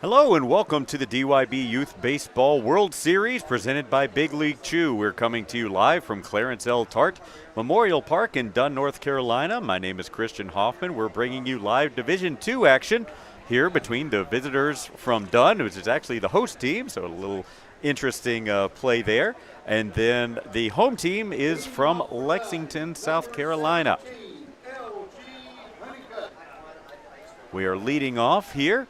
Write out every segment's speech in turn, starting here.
Hello and welcome to the DYB Youth Baseball World Series presented by Big League Chew. We're coming to you live from Clarence L. Tart Memorial Park in Dunn, North Carolina. My name is Christian Hoffman. We're bringing you live Division II action here between the visitors from Dunn, which is actually the host team, so a little interesting play there. And then the home team is from Lexington, South Carolina. We are leading off here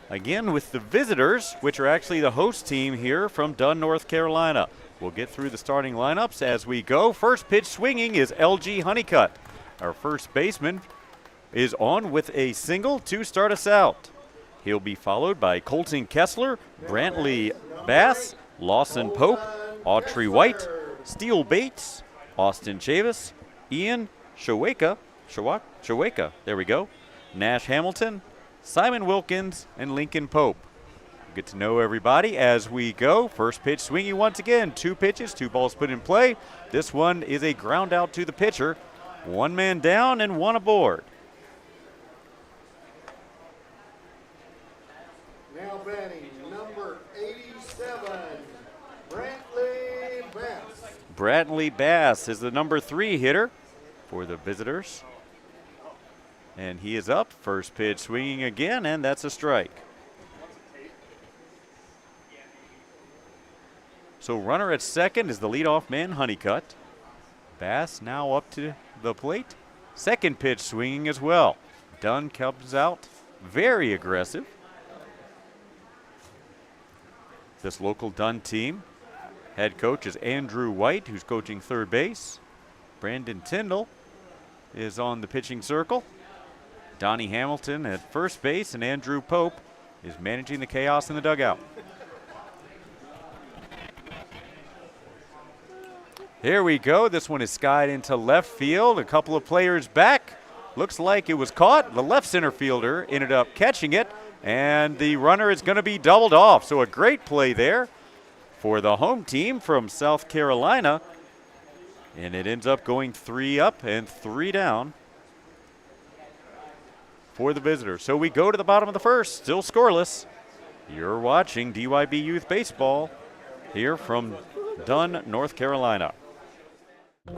again with the visitors, which are actually the host team here from Dunn, North Carolina. We'll get through the starting lineups as we go. First pitch swinging is LG Honeycutt. Our first baseman is on with a single to start us out. He'll be followed by Colton Kessler, Brantley Bass, Lawson Pope, Autry White, Steele Bates, Austin Chavis, Ian Shawaka, there we go, Nash Hamilton, Simon Wilkins, and Lincoln Pope. Get to know everybody as we go. First pitch swinging once again. 2 pitches, 2 balls put in play. This one is a ground out to the pitcher. 1 man down and 1 aboard. Now batting number 87, Brantley Bass. Brantley Bass is the number 3 hitter for the visitors. And he is up. First pitch swinging again, and that's a strike. So runner at second is the leadoff man, Honeycutt. Bass now up to the plate. Second pitch swinging as well. Dunn comes out very aggressive. This local Dunn team, head coach is Andrew White, who's coaching third base. Brandon Tyndall is on the pitching circle. Donnie Hamilton at first base, and Andrew Pope is managing the chaos in the dugout. Here we go. This one is skied into left field. A couple of players back. Looks like it was caught. The left center fielder ended up catching it, and the runner is going to be doubled off. So a great play there for the home team from South Carolina. And it ends up going 3 up and 3 down for the visitors. So we go to the bottom of the first, still scoreless. You're watching DYB Youth Baseball here from Dunn, North Carolina. Do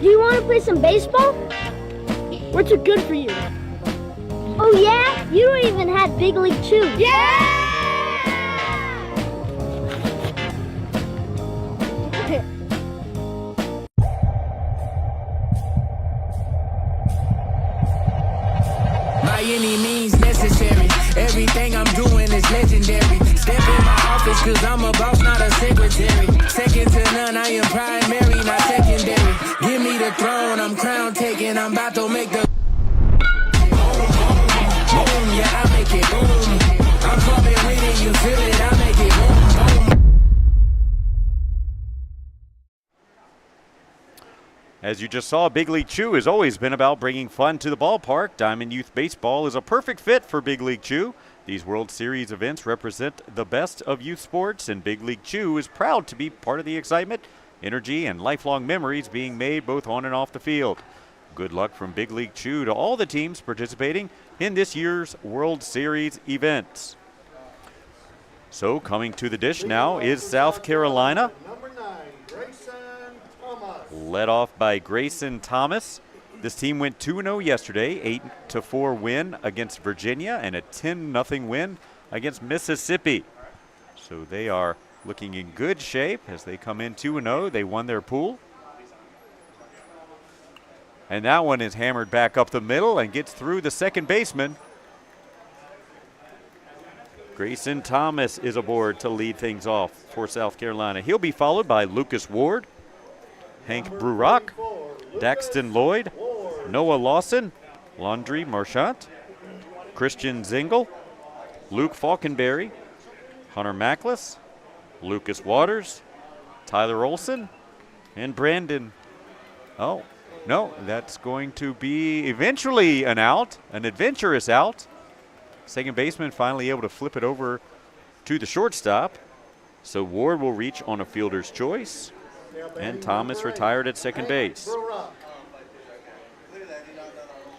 you want to play some baseball? What's it good for you? Oh yeah? You don't even have Big League Chew. Yeah! By any means necessary, everything I'm doing is legendary. Step in my office cause I'm a boss, not a secretary. Second to none, I am primary, not secondary. Give me the throne, I'm crown taking, I'm about to make the boom, yeah, I make it boom. I'm coming with it, you feel it, I make it boom, boom. As you just saw, Big League Chew has always been about bringing fun to the ballpark. Diamond Youth Baseball is a perfect fit for Big League Chew. These World Series events represent the best of youth sports, and Big League Chew is proud to be part of the excitement, energy, and lifelong memories being made both on and off the field. Good luck from Big League Chew to all the teams participating in this year's World Series events. So coming to the dish now is South Carolina. Number 9, Grayson Thomas. Led off by Grayson Thomas. This team went 2-0 yesterday, 8-4 win against Virginia and a 10-0 win against Mississippi. So they are looking in good shape as they come in 2-0. They won their pool. And that one is hammered back up the middle and gets through the second baseman. Grayson Thomas is aboard to lead things off for South Carolina. He'll be followed by Lucas Ward, Hank Brurock, Daxton Lloyd, Noah Lawson, Laundry Marchant, Christian Zingle, Luke Falkenberry, Hunter Mackless, Lucas Waters, Tyler Olson, and Brandon. Oh, no, that's going to be eventually an out, an adventurous out. Second baseman finally able to flip it over to the shortstop. So Ward will reach on a fielder's choice, Now batting and Thomas number 8, retired at second Hank base. Brurock.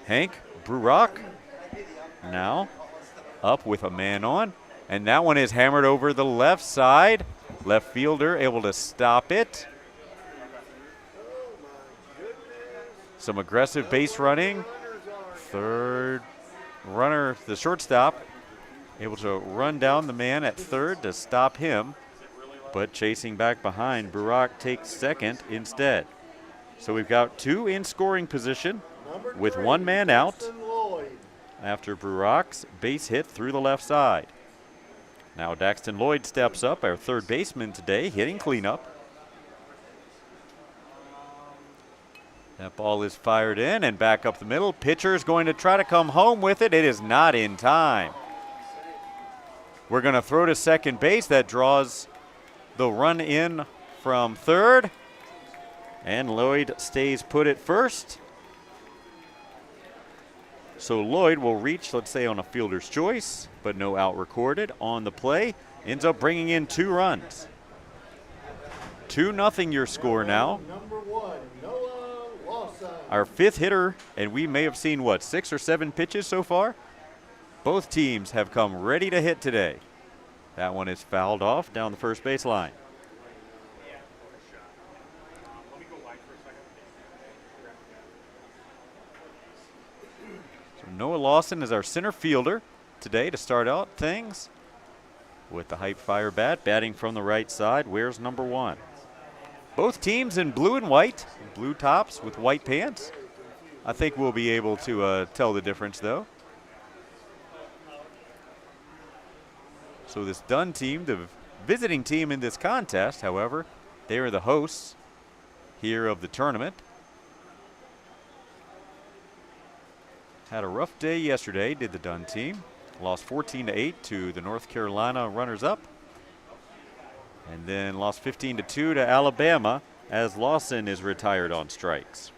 Hank Brurock now up with a man on, and that one is hammered over the left side. Left fielder able to stop it. Some aggressive base running. Third runner, the shortstop, able to run down the man at third to stop him, but chasing back behind, Brurock takes second instead. So we've got two in scoring position Number with 3, one man out Justin Lloyd. after Brurock's base hit through the left side. Now Daxton Lloyd steps up, our third baseman today, hitting cleanup. That ball is fired in and back up the middle. Pitcher is going to try to come home with it. It is not in time. We're going to throw to second base. That draws the run in from third. And Lloyd stays put at first. So Lloyd will reach, let's say, on a fielder's choice, but no out recorded on the play. Ends up bringing in 2 runs. 2-0 your score now. Number 1, Noah Lawson. Our 5th hitter, and we may have seen, 6 or 7 pitches so far? Both teams have come ready to hit today. That one is fouled off down the first base line. So Noah Lawson is our center fielder today to start out things with the Hype Fire bat, batting from the right side. Where's number 1? Both teams in blue and white, blue tops with white pants. I think we'll be able to tell the difference, though. So this Dunn team, the visiting team in this contest, however, they are the hosts here of the tournament. Had a rough day yesterday, did the Dunn team. Lost 14-8 to the North Carolina runners-up. And then lost 15-2 to Alabama as Lawson is retired on strikes.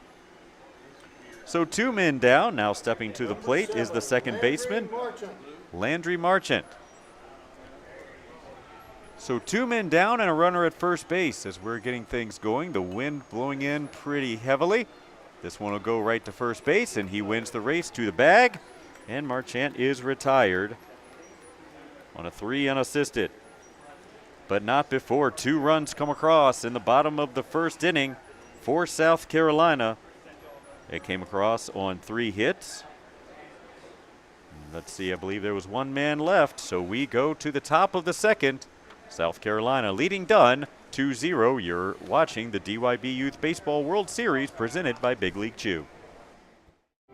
So 2 men down. Now stepping to the plate is the second baseman, Landry Marchant. So 2 men down and a runner at first base as we're getting things going. The wind blowing in pretty heavily. This one will go right to first base, and he wins the race to the bag. And Marchant is retired on a 3 unassisted. But not before 2 runs come across in the bottom of the first inning for South Carolina. It came across on 3 hits. Let's see, I believe there was 1 man left, so we go to the top of the second. South Carolina leading Dunn 2-0. You're watching the DYB Youth Baseball World Series presented by Big League Chew.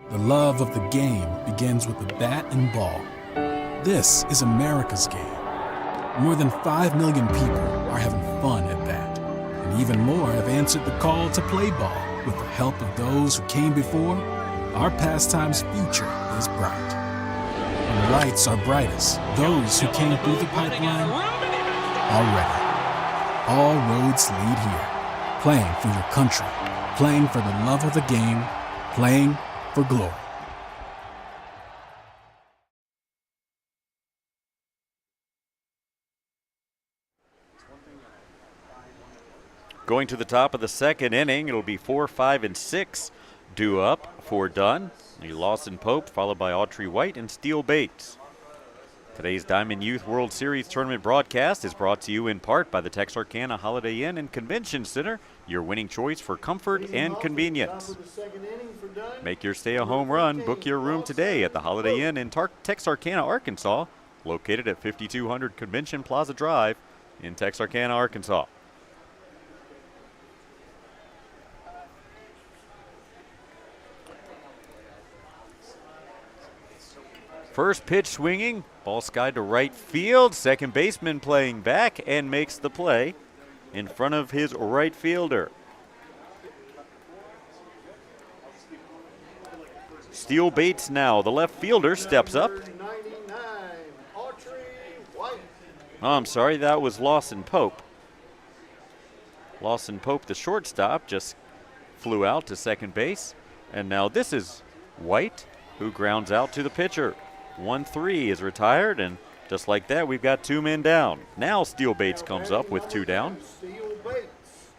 The love of the game begins with the bat and ball. This is America's game. More than 5 million people are having fun at bat, and even more have answered the call to play ball. With the help of those who came before, our pastime's future is bright. When the lights are brightest, those who came through the pipeline are ready. All roads lead here. Playing for your country, playing for the love of the game, playing for glory. Going to the top of the second inning, it'll be 4, 5, and 6 due up for Dunn. Lawson Pope, followed by Autry White and Steele Bates. Today's Diamond Youth World Series tournament broadcast is brought to you in part by the Texarkana Holiday Inn and Convention Center, your winning choice for comfort and convenience. Make your stay a home run. Book your room today at the Holiday Inn in Texarkana, Arkansas, located at 5200 Convention Plaza Drive in Texarkana, Arkansas. First pitch swinging, ball skied to right field. Second baseman playing back and makes the play in front of his right fielder. Steele Bates now, the left fielder, steps up. Oh, I'm sorry, that was Lawson Pope. Lawson Pope, the shortstop, just flew out to second base. And now this is White, who grounds out to the pitcher. 1-3 is retired, and Just like that, we've got 2 men down. Now Steele Bates comes up with 2 down. Steele Bates.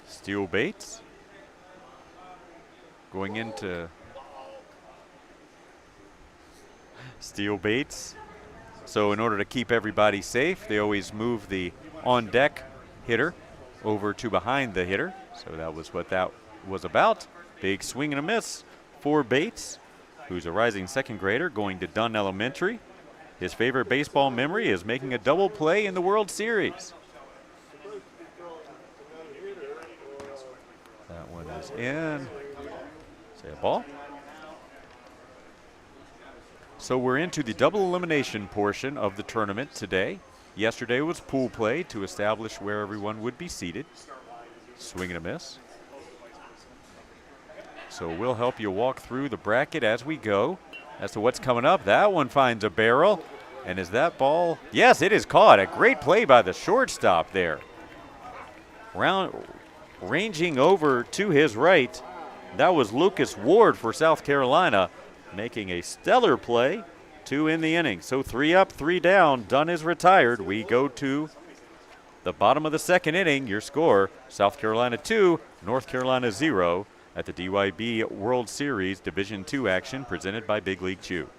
Steele Bates going into Steele Bates. So in order to keep everybody safe, they always move the on-deck hitter over to behind the hitter. So that was what that was about. Big swing and a miss for Bates, who's a rising second grader going to Dunn Elementary. His favorite baseball memory is making a double play in the World Series. That one is in. Say a ball. So we're into the double elimination portion of the tournament today. Yesterday was pool play to establish where everyone would be seated. Swing and a miss. So we'll help you walk through the bracket as we go as to what's coming up. That one finds a barrel. And is that ball? Yes, it is caught. A great play by the shortstop there. Ranging over to his right, that was Lucas Ward for South Carolina, making a stellar play. 2 in the inning. So 3 up, 3 down. Dunn is retired. We go to the bottom of the second inning. Your score, South Carolina 2, North Carolina 0 at the DYB World Series Division II action presented by Big League Chew.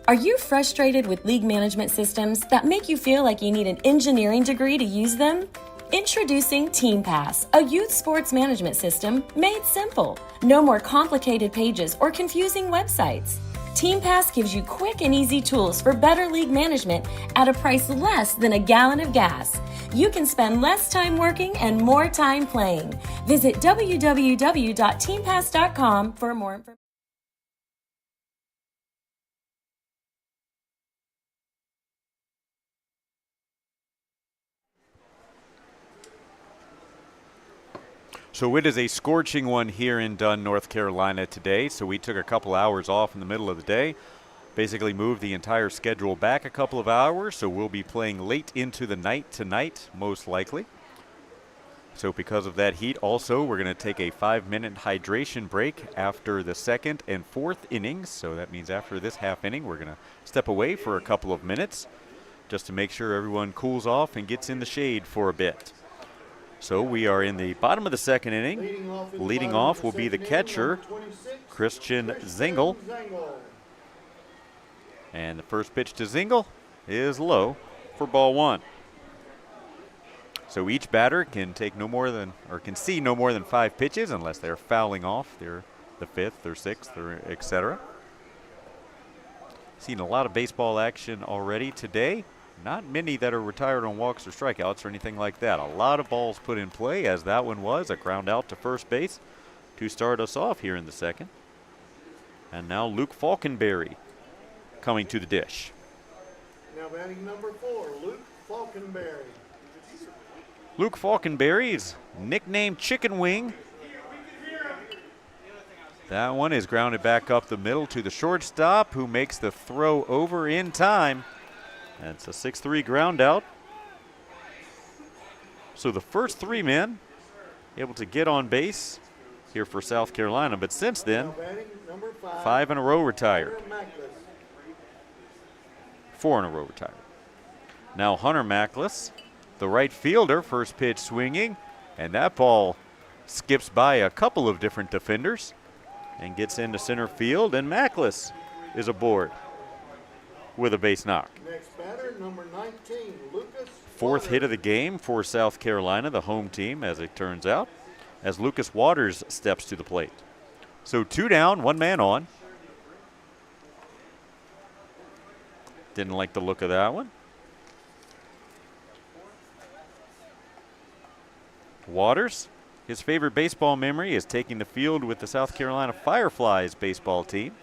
Are you frustrated with league management systems that make you feel like you need an engineering degree to use them? Introducing TeamPass, a youth sports management system made simple. No more complicated pages or confusing websites. TeamPass gives you quick and easy tools for better league management at a price less than a gallon of gas. You can spend less time working and more time playing. Visit www.teampass.com for more information. So it is a scorching one here in Dunn, North Carolina today. So we took a couple hours off in the middle of the day, basically moved the entire schedule back a couple of hours. So we'll be playing late into the night tonight, most likely. So because of that heat, also, we're going to take a 5-minute hydration break after the 2nd and 4th innings. So that means after this half inning, we're going to step away for a couple of minutes just to make sure everyone cools off and gets in the shade for a bit. So we are in the bottom of the second inning. Leading off will be the catcher, Christian Zingle. And the first pitch to Zingle is low for ball 1. So each batter can take no more than, or can see no more than 5 pitches unless they're fouling off the 5th or 6th or etc. Seen a lot of baseball action already today. Not many that are retired on walks or strikeouts or anything like that. A lot of balls put in play, as that one was, a ground out to first base to start us off here in the second. And now Luke Falkenberry coming to the dish. Now batting number 4, Luke Falkenberry. Luke Falkenberry is nicknamed Chicken Wing. That one is grounded back up the middle to the shortstop, who makes the throw over in time. That's a 6-3 ground out. So the first 3 men able to get on base here for South Carolina, but since then, 5 in a row retired. 4 in a row retired. Now Hunter Mackless, the right fielder, first pitch swinging, and that ball skips by a couple of different defenders and gets into center field, and Mackless is aboard with a base knock. Next batter, number 19, Lucas. 4th hit of the game for South Carolina, the home team, as it turns out, as Lucas Waters steps to the plate. So 2 down, 1 man on. Didn't like the look of that one. Waters, his favorite baseball memory is taking the field with the South Carolina Fireflies baseball team.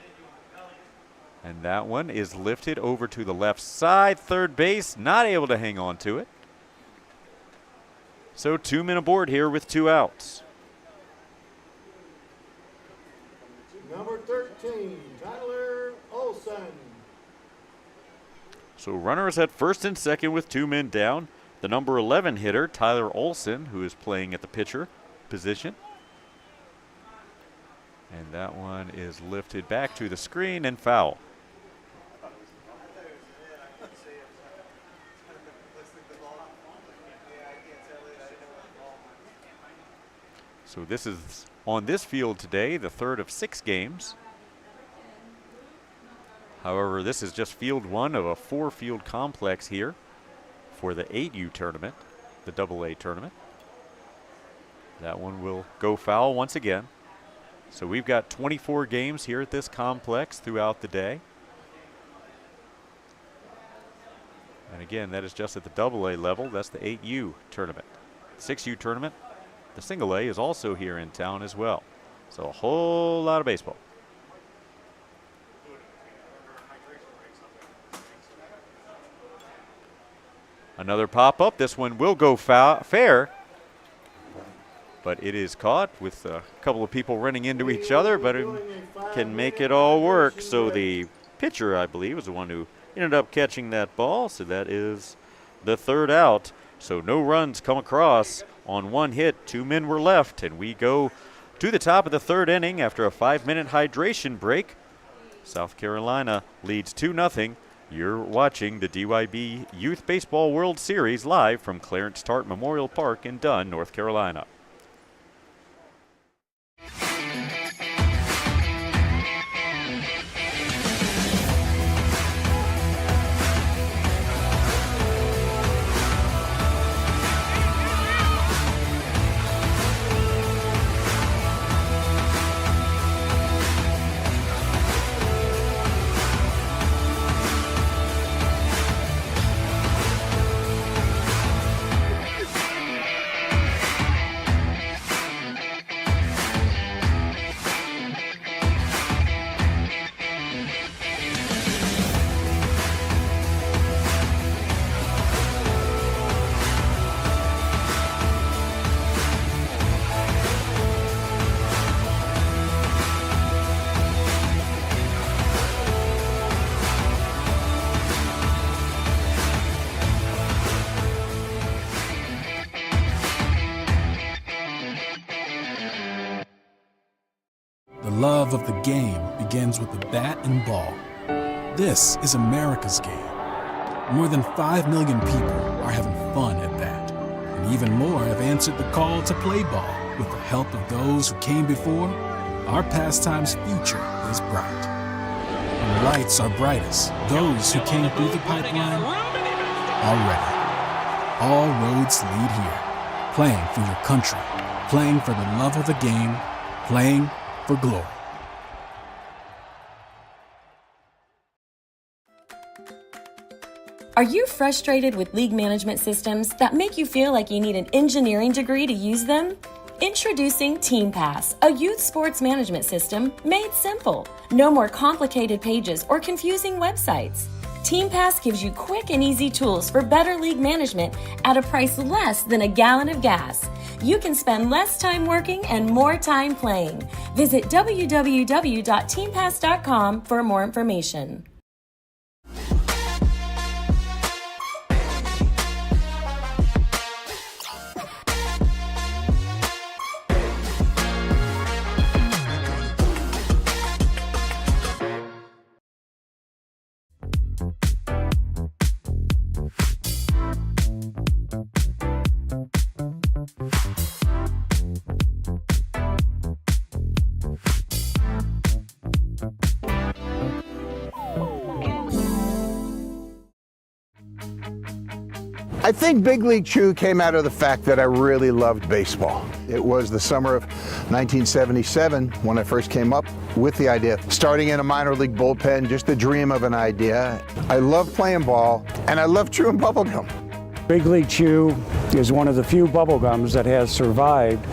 And that one is lifted over to the left side, third base, not able to hang on to it. So 2 men aboard here with 2 outs. Number 13, Tyler Olson. So runners at first and second with 2 men down. The number 11 hitter, Tyler Olson, who is playing at the pitcher position. And that one is lifted back to the screen and foul. So this is on this field today, the third of 6 games. However, this is just field 1 of a 4-field complex here for the 8U tournament, the AA tournament. That one will go foul once again. So we've got 24 games here at this complex throughout the day. And again, that is just at the AA level. That's the 8U tournament. 6U tournament, the single A, is also here in town as well. So a whole lot of baseball. Another pop-up. This one will go fair. But it is caught with a couple of people running into each other, but it can make it all work. So the pitcher, I believe, was the one who ended up catching that ball. So that is the third out. So no runs come across on 1 hit. 2 men were left, and we go to the top of the 3rd inning after a 5-minute hydration break. South Carolina leads 2-0. You're watching the DYB Youth Baseball World Series live from Clarence Tart Memorial Park in Dunn, North Carolina. The love of the game begins with the bat and ball. This is America's game. More than 5 million people are having fun at that. And even more have answered the call to play ball. With the help of those who came before, our pastime's future is bright. When the lights are brightest, those who came through the pipeline are ready. All roads lead here. Playing for your country, playing for the love of the game, playing for glory. Are you frustrated with league management systems that make you feel like you need an engineering degree to use them? Introducing TeamPass, a youth sports management system made simple. No more complicated pages or confusing websites. TeamPass gives you quick and easy tools for better league management at a price less than a gallon of gas. You can spend less time working and more time playing. Visit www.teampass.com for more information. I think Big League Chew came out of the fact that I really loved baseball. It was the summer of 1977 when I first came up with the idea of starting in a minor league bullpen, just the dream of an idea. I love playing ball, and I love chewing bubble gum. Big League Chew is one of the few bubble gums that has survived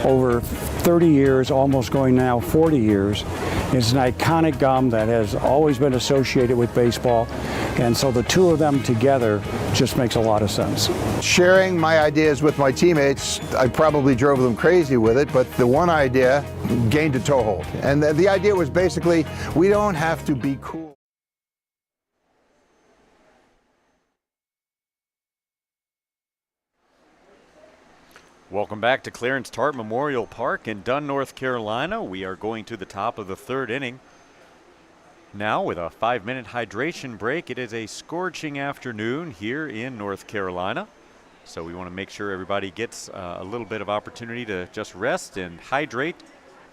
over 30 years, almost going now 40 years. It's an iconic gum that has always been associated with baseball, and so the two of them together just makes a lot of sense. Sharing my ideas with my teammates, I probably drove them crazy with it, but the one idea gained a toehold. And the idea was basically, we don't have to be cool. Welcome back to Clarence Tart Memorial Park in Dunn, North Carolina. We are going to the top of the third inning. Now with a 5-minute hydration break. It is a scorching afternoon here in North Carolina. So we want to make sure everybody gets a little bit of opportunity to just rest and hydrate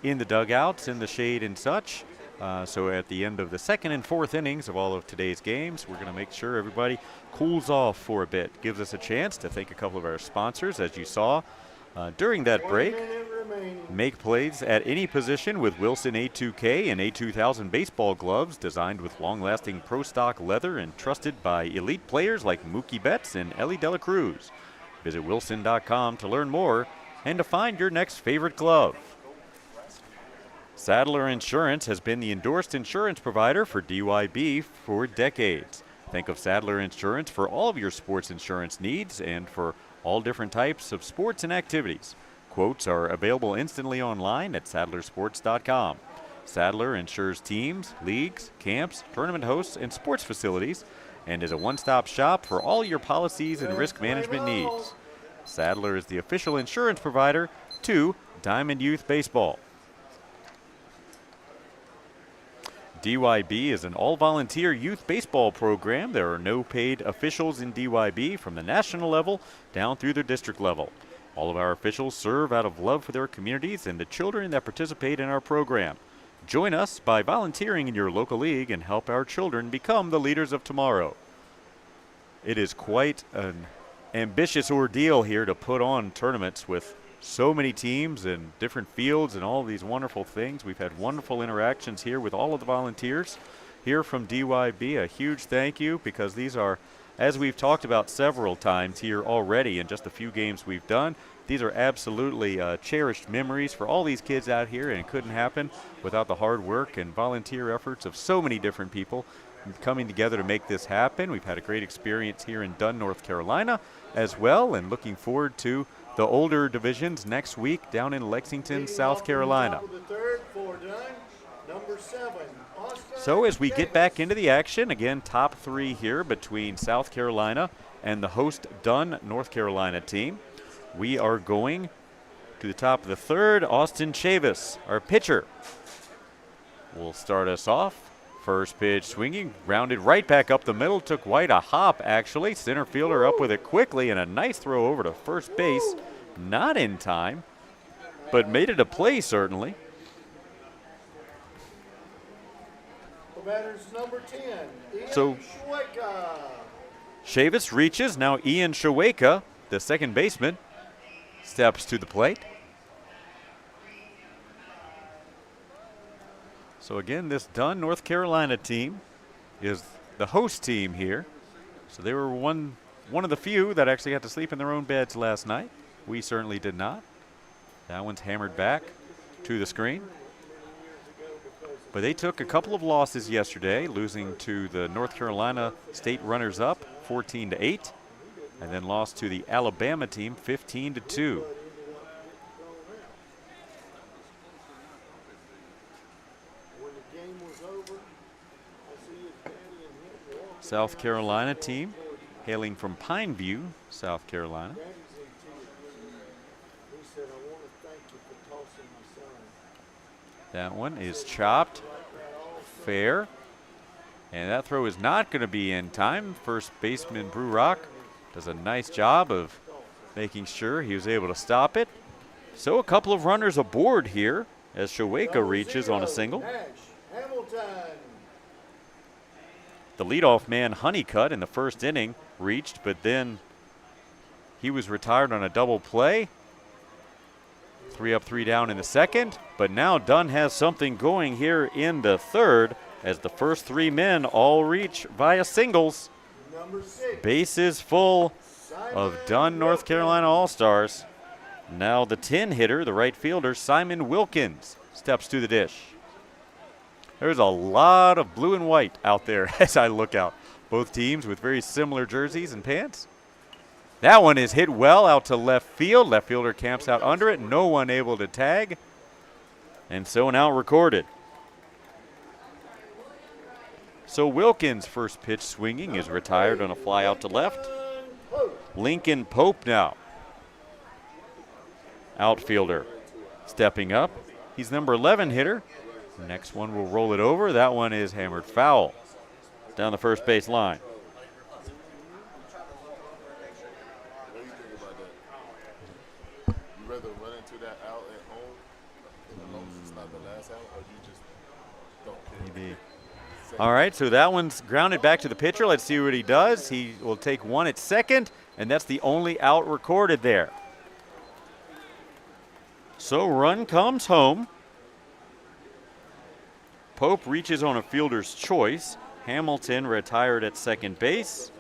in the dugouts, in the shade and such. So at the end of the second and fourth innings of all of today's games, we're going to make sure everybody cools off for a bit. Gives us a chance to thank a couple of our sponsors, as you saw during that break. Make plays at any position with Wilson A2K and A2000 baseball gloves designed with long-lasting pro stock leather and trusted by elite players like Mookie Betts and Ellie De La Cruz. Visit wilson.com to learn more and to find your next favorite glove. Sadler Insurance has been the endorsed insurance provider for DYB for decades. Think of Sadler Insurance for all of your sports insurance needs and for all different types of sports and activities. Quotes are available instantly online at sadlersports.com. Sadler insures teams, leagues, camps, tournament hosts, and sports facilities, and is a one-stop shop for all your policies and risk management needs. Sadler is the official insurance provider to Diamond Youth Baseball. DYB is an all-volunteer youth baseball program. There are no paid officials in DYB from the national level down through the district level. All of our officials serve out of love for their communities and the children that participate in our program. Join us by volunteering in your local league and help our children become the leaders of tomorrow. It is quite an ambitious ordeal here to put on tournaments with so many teams and different fields and all these wonderful things. We've had wonderful interactions here with all of the volunteers here from DYB. A huge thank you, because these are, as we've talked about several times here already in just a few games we've done, these are absolutely cherished memories for all these kids out here, and it couldn't happen without the hard work and volunteer efforts of so many different people coming together to make this happen. We've had a great experience here in Dunn, North Carolina as well, and looking forward to the older divisions next week down in Lexington, South Carolina. So as we get back into the action, again, top three here between South Carolina and the host Dunn, North Carolina team. We are going to the top of the third. Austin Chavis, our pitcher, will start us off. First pitch swinging, rounded right back up the middle, took White a hop actually. Center fielder up with it quickly, and a nice throw over to first base. Not in time, but made it a play certainly. The batter's number 10, Ian So Shaweka. Chavis reaches, now Ian Shaweka, the second baseman, steps to the plate. So again, this Dunn, North Carolina team is the host team here. So they were one of the few that actually had to sleep in their own beds last night. We certainly did not. That one's hammered back to the screen. But they took a couple of losses yesterday, losing to the North Carolina state runners-up 14-8, and then lost to the Alabama team 15-2. South Carolina team hailing from Pineview, South Carolina. That one is chopped, fair, and that throw is not going to be in time. First baseman Brurock does a nice job of making sure he was able to stop it. So a couple of runners aboard here as Shaweka reaches on a single. The leadoff man, Honeycutt, in the first inning reached, but then he was retired on a double play. 3 up, 3 down in the second, but now Dunn has something going here in the third as the first three men all reach via singles. Bases full of Dunn, North Carolina All-Stars. Now the 10 hitter, the right fielder, Simon Wilkins, steps to the dish. There's a lot of blue and white out there as I look out. Both teams with very similar jerseys and pants. That one is hit well out to left field. Left fielder camps out under it. No one able to tag. And so an out recorded. So Wilkins' first pitch swinging is retired on a fly out to left. Lincoln Pope now outfielder. Stepping up, he's number 11 hitter. Next one will roll it over. That one is hammered foul down the first base line. You rather run into that out at home and know it's not the last out, or you just don't care? Maybe. All right, so that one's grounded back to the pitcher. Let's see what he does. He will take one at second, and that's the only out recorded there. So run comes home. Pope reaches on a fielder's choice. Hamilton retired at second base.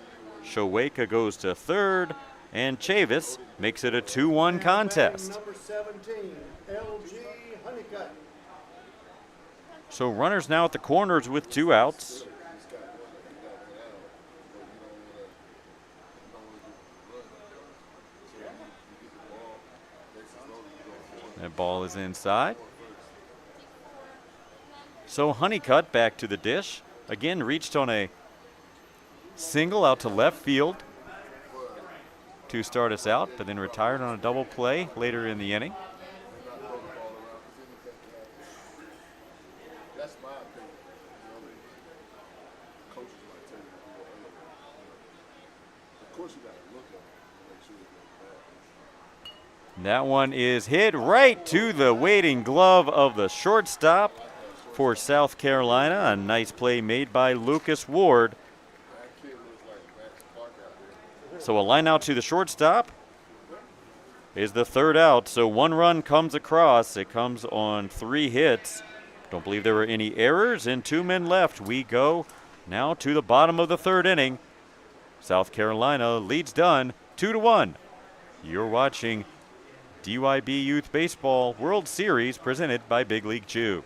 Showeka goes to third, and Chavis makes it a 2-1 contest. Number 17, LG Honeycutt. So runners now at the corners with 2 outs. That ball is inside. So Honeycutt back to the dish. Again, reached on a single out to left field to start us out, but then retired on a double play later in the inning. That's my opinion. Coaches might tell you to do it. Of course, you got to look at it and make sure you get back. That one is hit right to the waiting glove of the shortstop for South Carolina. A nice play made by Lucas Ward. So a line out to the shortstop is the third out. So 1 run comes across. It comes on 3 hits. Don't believe there were any errors, and 2 men left. We go now to the bottom of the third inning. South Carolina leads Dunn 2-1. You're watching DYB Youth Baseball World Series presented by Big League Chew.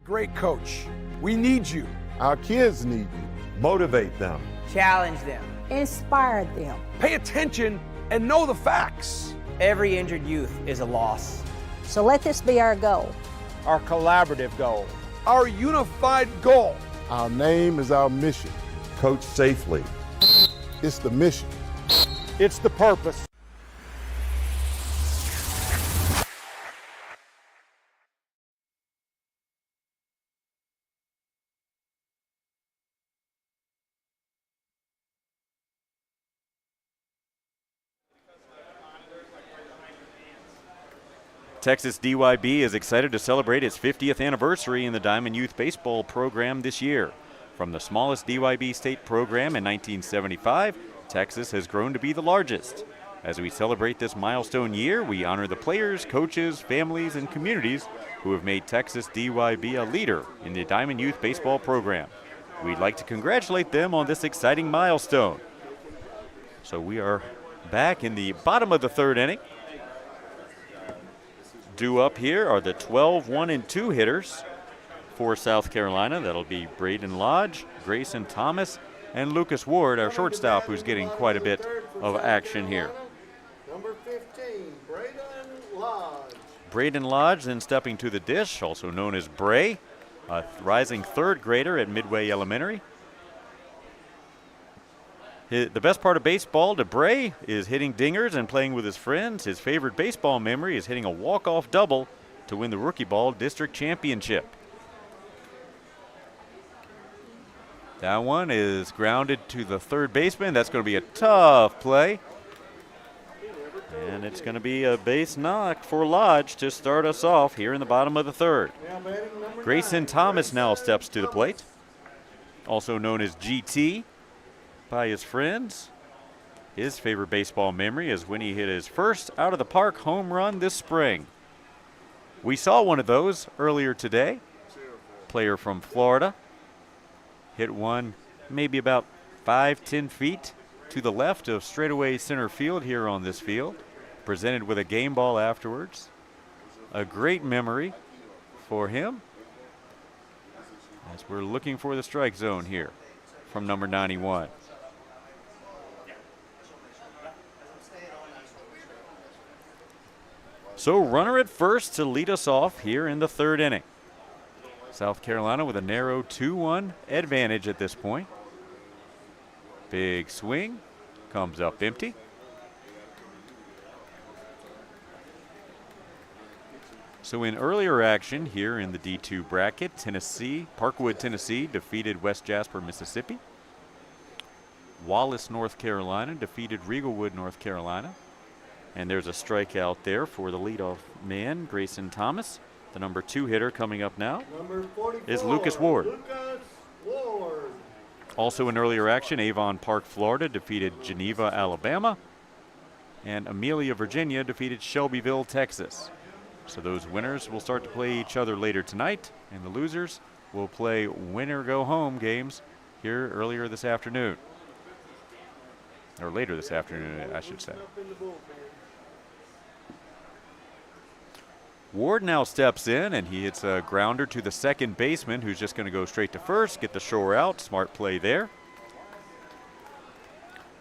Great coach. We need you. Our kids need you. Motivate them. Challenge them. Inspire them. Pay attention and know the facts. Every injured youth is a loss. So let this be our goal. Our collaborative goal. Our unified goal. Our name is our mission. Coach safely. It's the mission. It's the purpose. Texas DYB is excited to celebrate its 50th anniversary in the Diamond Youth Baseball program this year. From the smallest DYB state program in 1975, Texas has grown to be the largest. As we celebrate this milestone year, we honor the players, coaches, families, and communities who have made Texas DYB a leader in the Diamond Youth Baseball program. We'd like to congratulate them on this exciting milestone. So we are back in the bottom of the third inning. Due up here are the 12, 1, and 2 hitters for South Carolina. That'll be Braden Lodge, Grayson Thomas, and Lucas Ward, our shortstop, who's getting quite a bit of action here. Number 15, Braden Lodge. Braden Lodge then stepping to the dish, also known as Bray, a rising third grader at Midway Elementary. The best part of baseball to Bray is hitting dingers and playing with his friends. His favorite baseball memory is hitting a walk-off double to win the Rookie Ball District Championship. That one is grounded to the third baseman. That's going to be a tough play. And it's going to be a base knock for Lodge to start us off here in the bottom of the third. Grayson Thomas now steps to the plate, also known as GT by his friends. His favorite baseball memory is when he hit his first out-of-the-park home run this spring. We saw one of those earlier today. Player from Florida hit one maybe about 5-10 feet to the left of straightaway center field here on this field, presented with a game ball afterwards. A great memory for him as we're looking for the strike zone here from number 91. So runner at first to lead us off here in the third inning. South Carolina with a narrow 2-1 advantage at this point. Big swing, comes up empty. So in earlier action here in the D2 bracket, Parkwood, Tennessee defeated West Jasper, Mississippi. Wallace, North Carolina defeated Regalwood, North Carolina. And there's a strikeout there for the leadoff man, Grayson Thomas. The number 2 hitter coming up now is Lucas Ward. Also in earlier action, Avon Park, Florida defeated Geneva, Alabama. And Amelia, Virginia defeated Shelbyville, Texas. So those winners will start to play each other later tonight, and the losers will play winner-go-home games here earlier this afternoon. Or later this afternoon, I should say. Ward now steps in, and he hits a grounder to the second baseman, who's just going to go straight to first, get the shore out. Smart play there.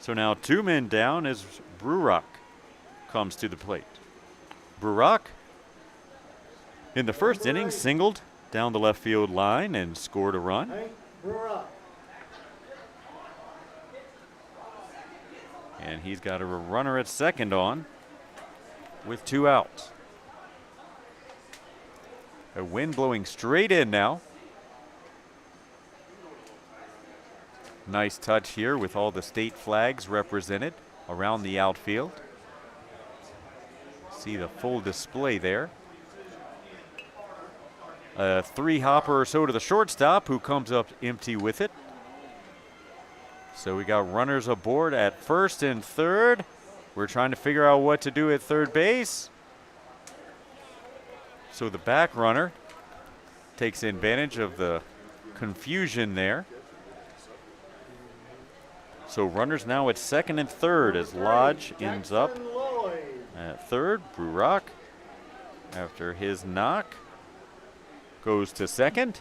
So now 2 men down as Brurock comes to the plate. Brurock, in the first inning, singled down the left field line and scored a run. And he's got a runner at second on with 2 outs. A wind blowing straight in now. Nice touch here with all the state flags represented around the outfield. See the full display there. A 3-hopper or so to the shortstop, who comes up empty with it. So we got runners aboard at first and third. We're trying to figure out what to do at third base. So the back runner takes advantage of the confusion there. So runners now at second and third as Lodge ends up at third. Brurock, after his knock, goes to second.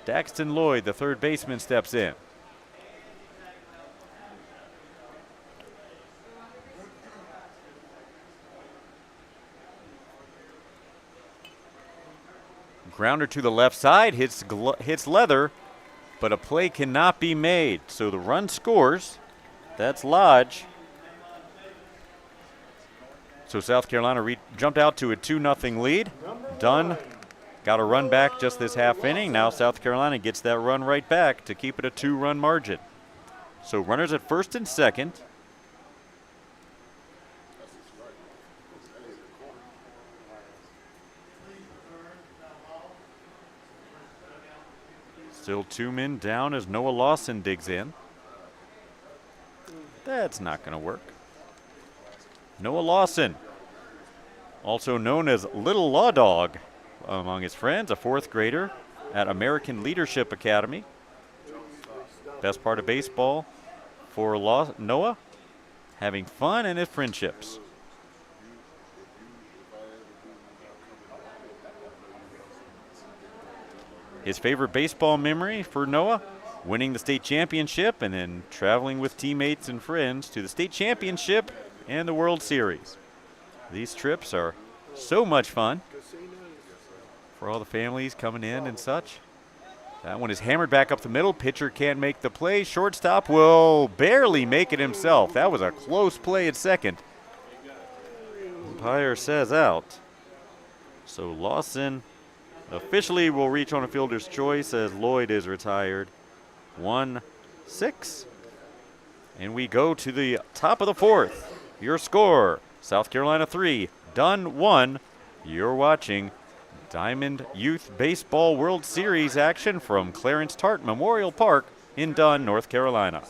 Daxton Lloyd, the third baseman, steps in. Grounder to the left side, hits leather, but a play cannot be made. So the run scores. That's Lodge. So South Carolina jumped out to a 2-0 lead. Dunn got a run back just this half inning. Now South Carolina gets that run right back to keep it a 2-run margin. So runners at first and second. Still 2 men down as Noah Lawson digs in. That's not going to work. Noah Lawson, also known as Little Law Dog among his friends, a 4th grader at American Leadership Academy. Best part of baseball for Noah, having fun and his friendships. His favorite baseball memory for Noah, winning the state championship and then traveling with teammates and friends to the state championship and the World Series. These trips are so much fun for all the families coming in and such. That one is hammered back up the middle. Pitcher can't make the play. Shortstop will barely make it himself. That was a close play at second. Umpire says out. So Lawson officially will reach on a fielder's choice as Lloyd is retired. 1-6. And we go to the top of the 4th. Your score, South Carolina 3, Dunn 1. You're watching Diamond Youth Baseball World Series action from Clarence Tart Memorial Park in Dunn, North Carolina.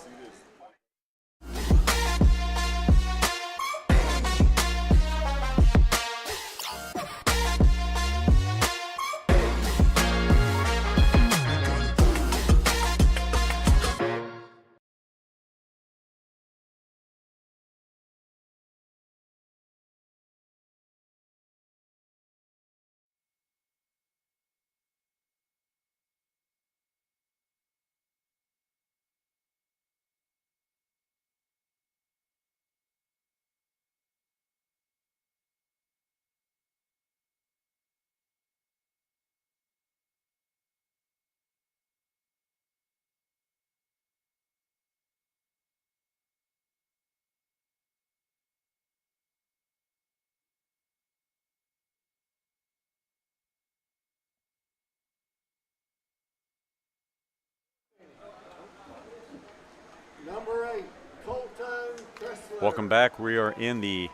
Welcome back. We are in the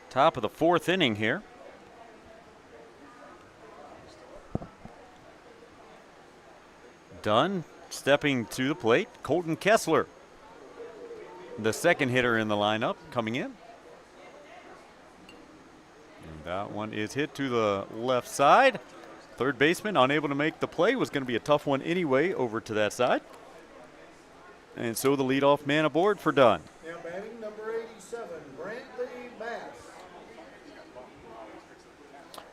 top of the fourth inning here. Dunn stepping to the plate. Colton Kessler, the second hitter in the lineup, coming in. And that one is hit to the left side. Third baseman unable to make the play. Was going to be a tough one anyway over to that side. And so the leadoff man aboard for Dunn. Now batting number 87, Brantley Bass.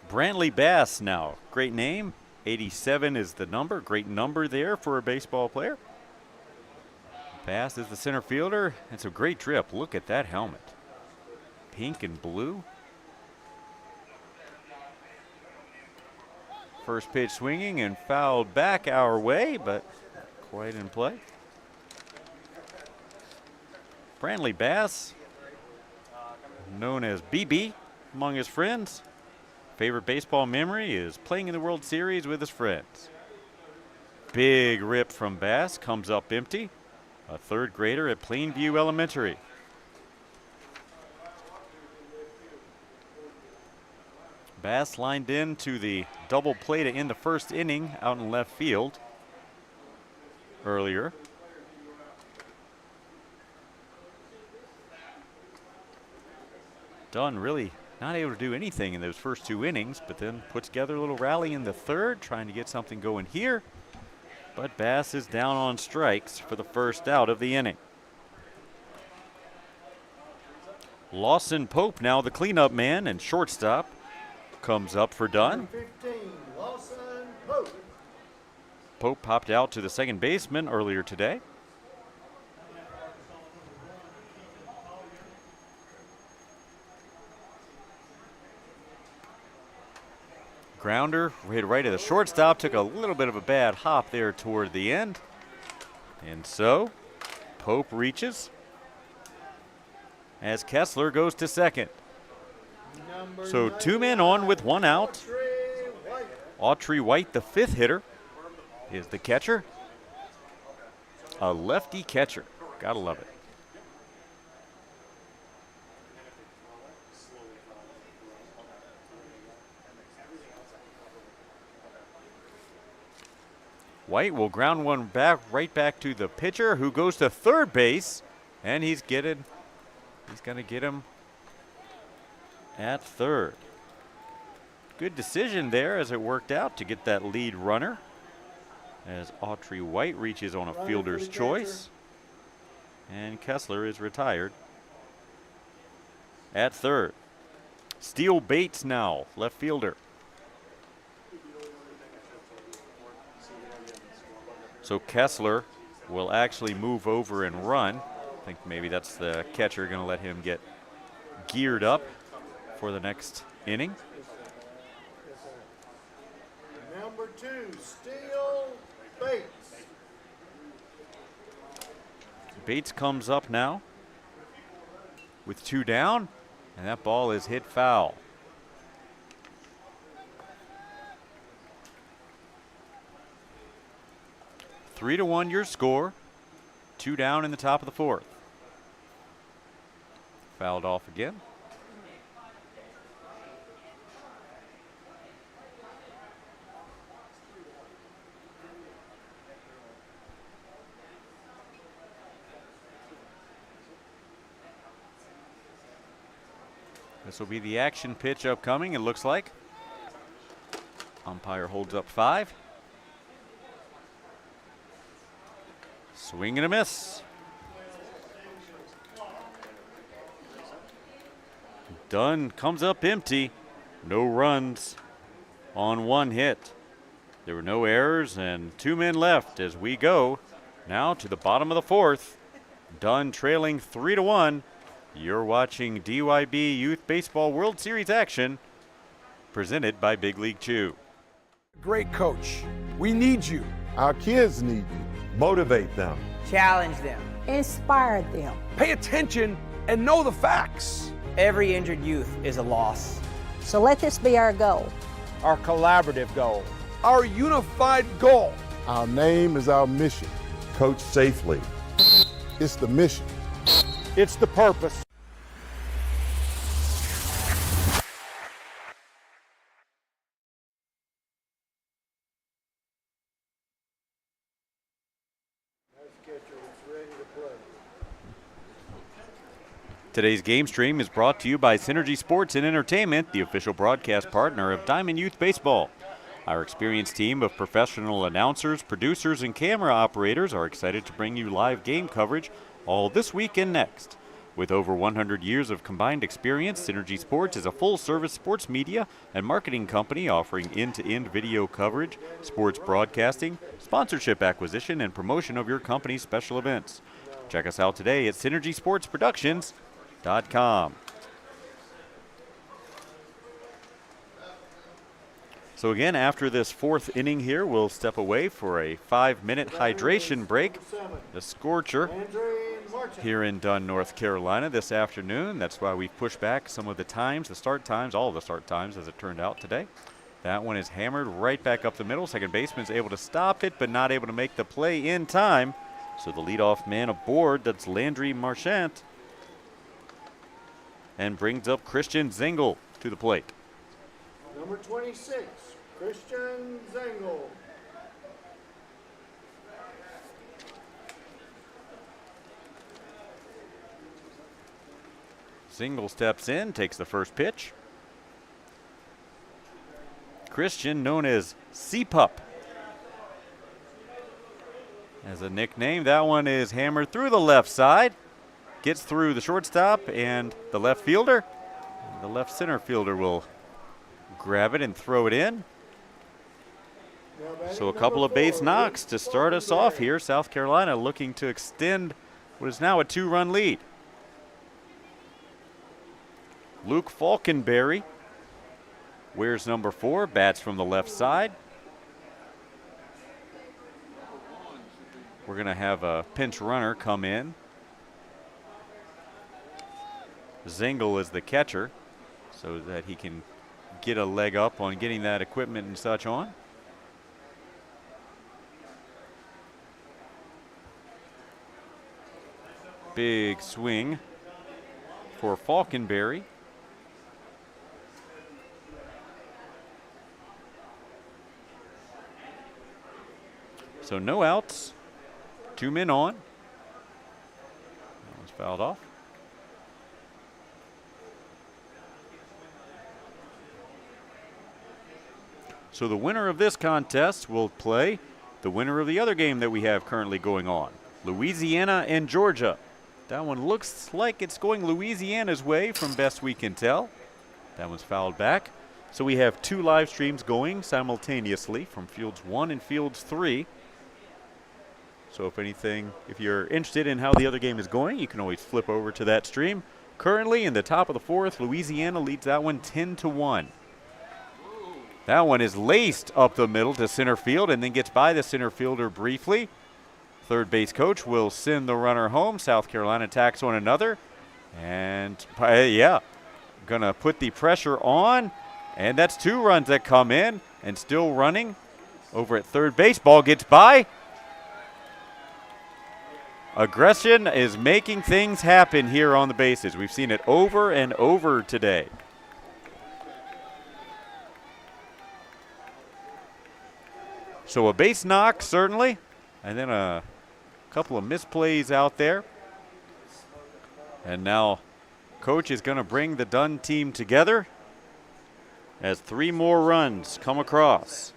Brantley Bass now. Great name. 87 is the number. Great number there for a baseball player. Bass is the center fielder. It's a great drip. Look at that helmet. Pink and blue. First pitch swinging and fouled back our way, but quite in play. Brantley Bass, known as BB among his friends. Favorite baseball memory is playing in the World Series with his friends. Big rip from Bass, comes up empty. A third grader at Plainview Elementary. Bass lined in to the double play to end the first inning out in left field earlier. Dunn really not able to do anything in those first two innings, but then put together a little rally in the third, trying to get something going here. But Bass is down on strikes for the first out of the inning. Lawson Pope, now the cleanup man and shortstop, comes up for Dunn. 15, Lawson Pope. Pope popped out to the second baseman earlier today. Grounder hit right at the shortstop, took a little bit of a bad hop there toward the end. And so Pope reaches as Kessler goes to second. So two men on with one out. Autry White, the fifth hitter, is the catcher. A lefty catcher. Gotta love it. White will ground one back, right back to the pitcher, who goes to third base, and he's going to get him at third. Good decision there as it worked out to get that lead runner, as Autry White reaches on a fielder's choice, and Kessler is retired at third. Steele Bates now, left fielder. So Kessler will actually move over and run. I think maybe that's the catcher going to let him get geared up for the next inning. Number 2, Steele Bates. Bates comes up now with two down, and that ball is hit foul. Three to one your score. Two down in the top of the fourth. Fouled off again. This will be the action pitch upcoming, it looks like. Umpire holds up 5. Swing and a miss. Dunn comes up empty. No runs on one hit. There were no errors and 2 men left as we go now to the bottom of the fourth. Dunn trailing 3-1. You're watching DYB Youth Baseball World Series action presented by Big League Chew. Great coach. We need you. Our kids need you. Motivate them. Challenge them. Inspire them. Pay attention and know the facts. Every injured youth is a loss. So let this be our goal. Our collaborative goal. Our unified goal. Our name is our mission. Coach safely. It's the mission. It's the purpose. Today's game stream is brought to you by Synergy Sports and Entertainment, the official broadcast partner of Diamond Youth Baseball. Our experienced team of professional announcers, producers, and camera operators are excited to bring you live game coverage all this week and next. With over 100 years of combined experience, Synergy Sports is a full-service sports media and marketing company offering end-to-end video coverage, sports broadcasting, sponsorship acquisition, and promotion of your company's special events. Check us out today at synergysportsproductions.com. So again, after this fourth inning here, we'll step away for a 5-minute hydration break. The scorcher here in Dunn, North Carolina this afternoon. That's why we've pushed back some of the times, the start times, all of the start times as it turned out today. That one is hammered right back up the middle. Second baseman's able to stop it, but not able to make the play in time. So the leadoff man aboard, that's Landry Marchant, and brings up Christian Zengel to the plate. Number 26, Christian Zengel. Zengel steps in, takes the first pitch. Christian, known as C-Pup as a nickname. That one is hammered through the left side. Gets through the shortstop and the left fielder. The left center fielder will grab it and throw it in. So a couple of base knocks to start us off here. South Carolina looking to extend what is now a 2-run lead. Luke Falkenberry wears number 4, bats from the left side. We're going to have a pinch runner come in. Zengel is the catcher so that he can get a leg up on getting that equipment and such on. Big swing for Falkenberry. So no outs, 2 men on. That one's fouled off. So the winner of this contest will play the winner of the other game that we have currently going on, Louisiana and Georgia. That one looks like it's going Louisiana's way from best we can tell. That one's fouled back. So we have 2 live streams going simultaneously from Fields 1 and Fields 3. So if you're interested in how the other game is going, you can always flip over to that stream. Currently in the top of the 4th, Louisiana leads that one 10-1. That one is laced up the middle to center field and then gets by the center fielder briefly. Third base coach will send the runner home. South Carolina tacks on another. And gonna put the pressure on. And that's 2 runs that come in and still running over at third base. Ball gets by. Aggression is making things happen here on the bases. We've seen it over and over today. So a base knock, certainly, and then a couple of misplays out there. And now coach is going to bring the Dunn team together as 3 more runs come across.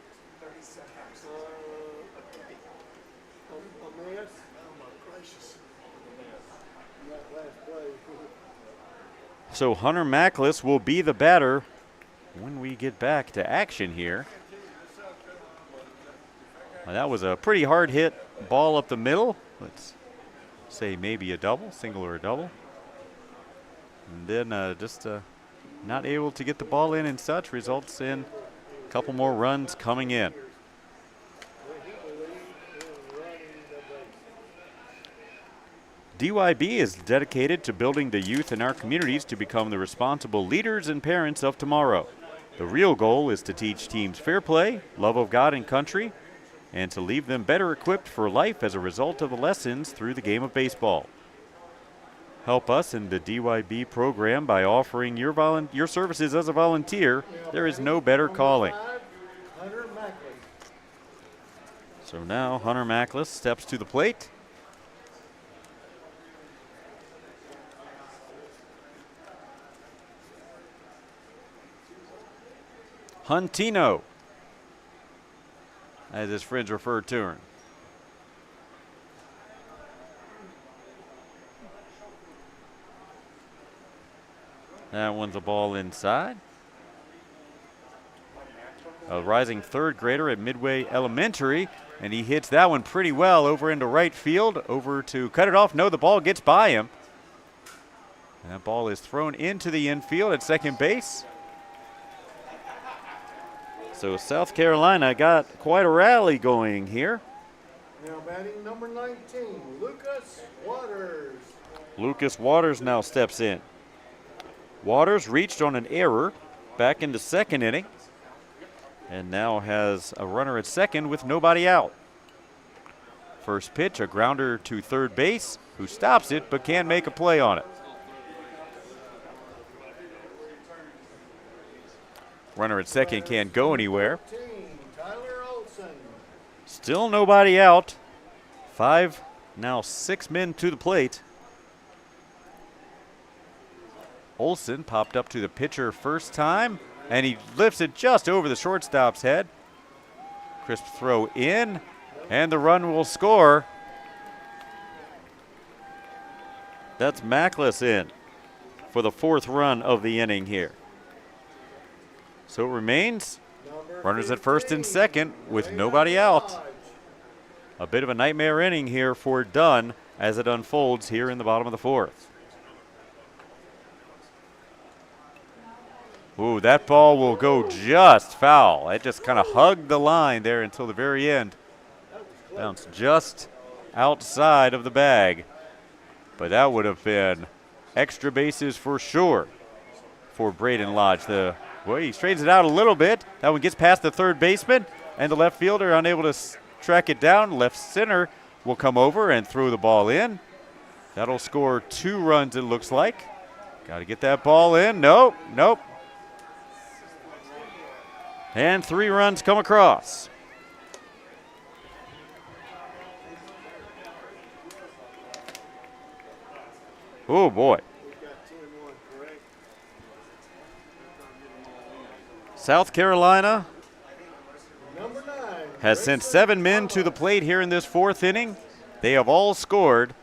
So Hunter Mackless will be the batter when we get back to action here. Well, that was a pretty hard hit ball up the middle. Let's say maybe a double, single or a double. And then just not able to get the ball in and such results in a couple more runs coming in. DYB is dedicated to building the youth in our communities to become the responsible leaders and parents of tomorrow. The real goal is to teach teams fair play, love of God and country, and to leave them better equipped for life as a result of the lessons through the game of baseball. help us in the DYB program by offering your services as a volunteer, there is no better calling. Hunter Mackley. So now Hunter Mackless steps to the plate. Huntino, as his friends refer to him. That one's a ball inside. A rising third grader at Midway Elementary, and he hits that one pretty well over into right field, over to cut it off. No, the ball gets by him. And that ball is thrown into the infield at second base. So South Carolina got quite a rally going here. Now batting number 19, Lucas Waters. Lucas Waters now steps in. Waters reached on an error back into second inning and now has a runner at second with nobody out. First pitch, a grounder to third base, who stops it but can't make a play on it. Runner at second can't go anywhere. Tyler Olson. Still nobody out. Now 6 men to the plate. Olson popped up to the pitcher first time, and he lifts it just over the shortstop's head. Crisp throw in, and the run will score. That's Mackless in for the 4th run of the inning here. So it remains runners at first and second with nobody out. A bit of a nightmare inning here for Dunn as it unfolds here in the bottom of the 4th. Ooh, that ball will go just foul. It just kind of hugged the line there until the very end. Bounced just outside of the bag. But that would have been extra bases for sure for Braden Lodge. He straightens it out a little bit. That one gets past the third baseman, and the left fielder unable to track it down. Left center will come over and throw the ball in. That'll score 2 runs, it looks like. Got to get that ball in. Nope. And 3 runs come across. Oh, boy. South Carolina has sent 7 men to the plate here in this 4th inning. They have all scored.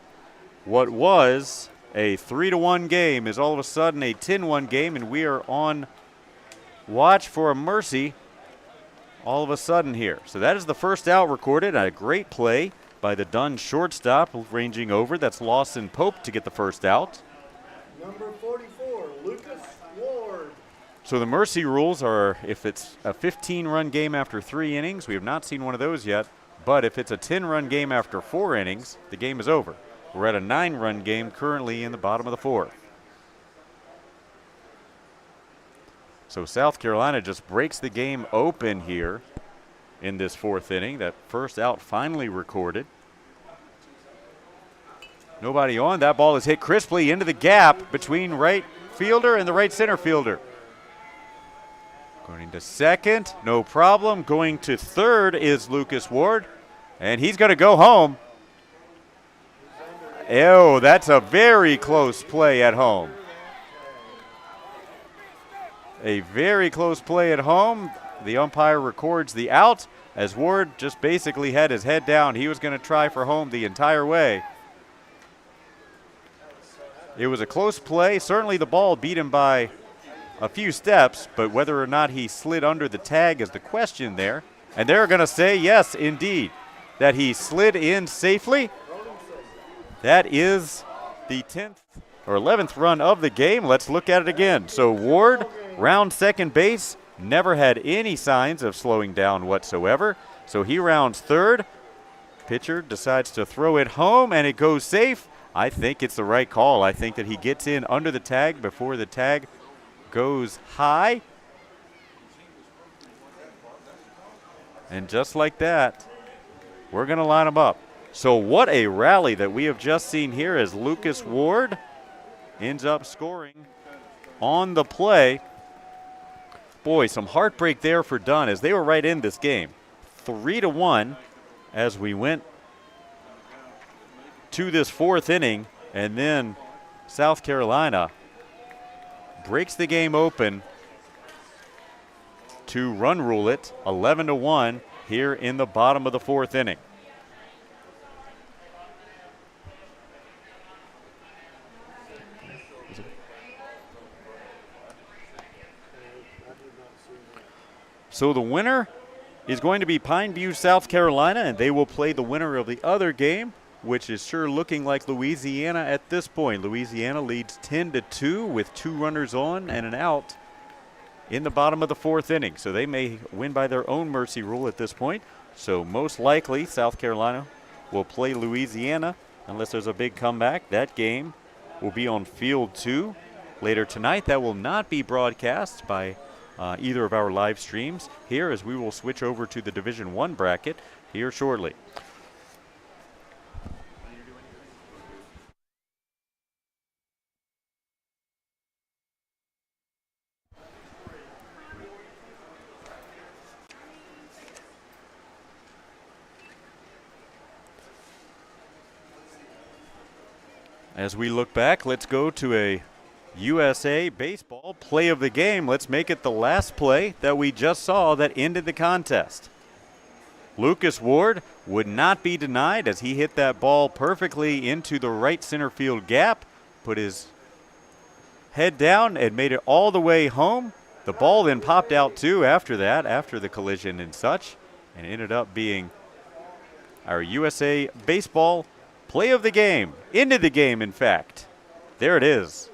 What was a 3-1 game is all of a sudden a 10-1 game, and we are on watch for a mercy all of a sudden here. So that is the first out recorded. A great play by the Dunn shortstop ranging over. That's Lawson Pope to get the first out. Number 44, Lucas Ward. So the mercy rules are if it's a 15-run game after 3 innings, we have not seen one of those yet, but if it's a 10-run game after 4 innings, the game is over. We're at a 9-run game currently in the bottom of the 4th. So South Carolina just breaks the game open here in this 4th inning. That first out finally recorded. Nobody on. That ball is hit crisply into the gap between right fielder and the right center fielder. Going to second, no problem. Going to third is Lucas Ward, and he's going to go home. Oh, that's a very close play at home. A very close play at home. The umpire records the out as Ward just basically had his head down. He was going to try for home the entire way. It was a close play. Certainly the ball beat him by a few steps, but whether or not he slid under the tag is the question there. And they're going to say, yes, indeed, that he slid in safely. That is the 10th or 11th run of the game. Let's look at it again. So Ward, round second base, never had any signs of slowing down whatsoever. So he rounds third. Pitcher decides to throw it home, and it goes safe. I think it's the right call. I think that he gets in under the tag before the tag goes high. And just like that, we're going to line them up. So what a rally that we have just seen here as Lucas Ward ends up scoring on the play. Boy, some heartbreak there for Dunn as they were right in this game. 3-1 as we went to this fourth inning, and then South Carolina breaks the game open to run rule it 11-1 here in the bottom of the fourth inning. So the winner is going to be Pineview, South Carolina, and they will play the winner of the other game, which is sure looking like Louisiana at this point. Louisiana leads 10-2 with 2 runners on and an out in the bottom of the fourth inning. So they may win by their own mercy rule at this point. So most likely South Carolina will play Louisiana unless there's a big comeback. That game will be on Field 2 later tonight. That will not be broadcast by either of our live streams here, as we will switch over to the Division I bracket here shortly. As we look back, let's go to a USA Baseball play of the game. Let's make it the last play that we just saw that ended the contest. Lucas Ward would not be denied as he hit that ball perfectly into the right center field gap, put his head down and made it all the way home. The ball then popped out too after that, after the collision and such, and ended up being our USA Baseball play of the game. Ended the game, in fact. There it is.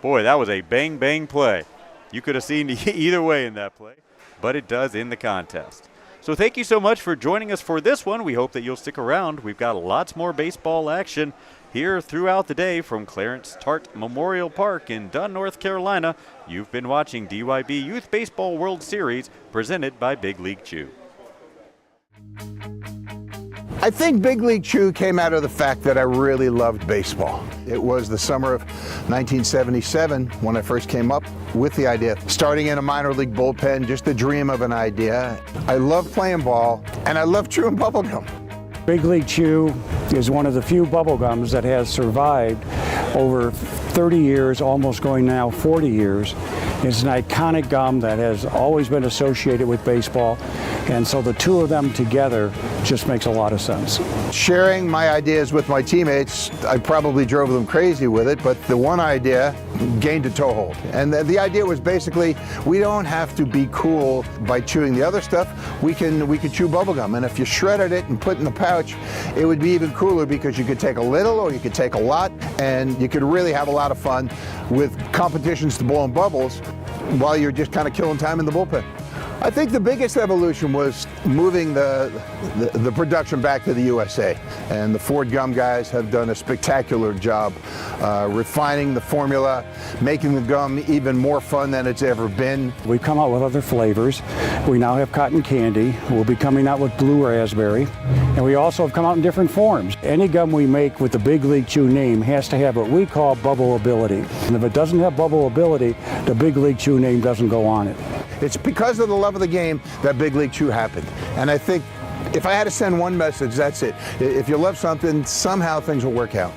Boy, that was a bang-bang play. You could have seen either way in that play, but it does end the contest. So thank you so much for joining us for this one. We hope that you'll stick around. We've got lots more baseball action here throughout the day from Clarence Tart Memorial Park in Dunn, North Carolina. You've been watching DYB Youth Baseball World Series presented by Big League Chew. I think Big League Chew came out of the fact that I really loved baseball. It was the summer of 1977 when I first came up with the idea of starting in a minor league bullpen, just a dream of an idea. I love playing ball, and I love chewing bubble gum. Big League Chew is one of the few bubble gums that has survived over 30 years, almost going now 40 years. It's an iconic gum that has always been associated with baseball, and so the two of them together just makes a lot of sense. Sharing my ideas with my teammates, I probably drove them crazy with it, but the one idea gained a toehold. And the idea was basically, we don't have to be cool by chewing the other stuff. We can chew bubble gum, and if you shredded it and put it in the pouch, it would be even cooler because you could take a little or you could take a lot, and you could really have a lot of fun with competitions to blowing bubbles while you're just kind of killing time in the bullpen. I think the biggest evolution was moving the production back to the USA, and the Ford Gum guys have done a spectacular job refining the formula, making the gum even more fun than it's ever been. We've come out with other flavors. We now have cotton candy. We'll be coming out with blue raspberry, and we also have come out in different forms. Any gum we make with the Big League Chew name has to have what we call bubble ability, and if it doesn't have bubble ability, the Big League Chew name doesn't go on it. It's because of the love of the game that Big League Chew happened. And I think if I had to send one message, that's it. If you love something, somehow things will work out.